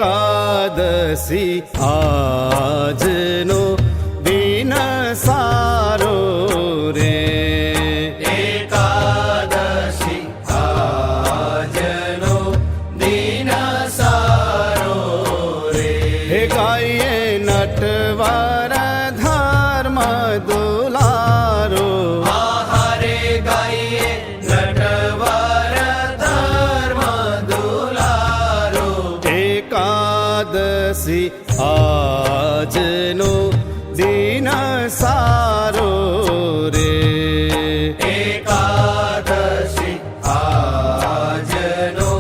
એકાદશી આજનો દિન સારો રે, એકાદશી આજનો દિન સારો રે, હે ગાયે નટવર ધર્મ દુલારો, આહારે ગાઈએ નટવર ધર્મ દુલારો, એકાદશી આજનો દિન સારો રે, એકાદશી આજનો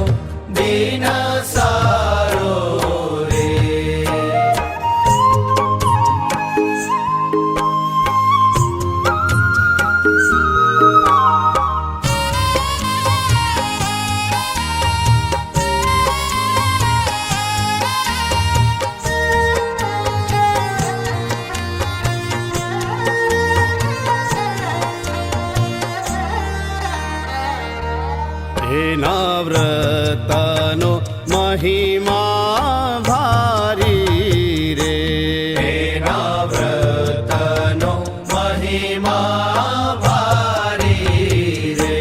દિન સારો રે. એના વ્રતનો મહિમા ભારી રે, એના વ્રતનો મહિમા ભારી રે,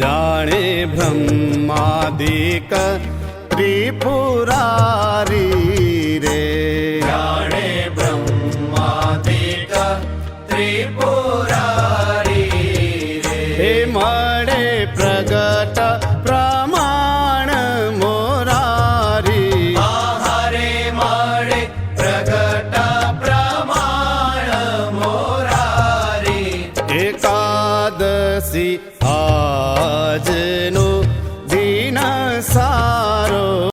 જાણે બ્રહ્માદિક ત્રિપુરારી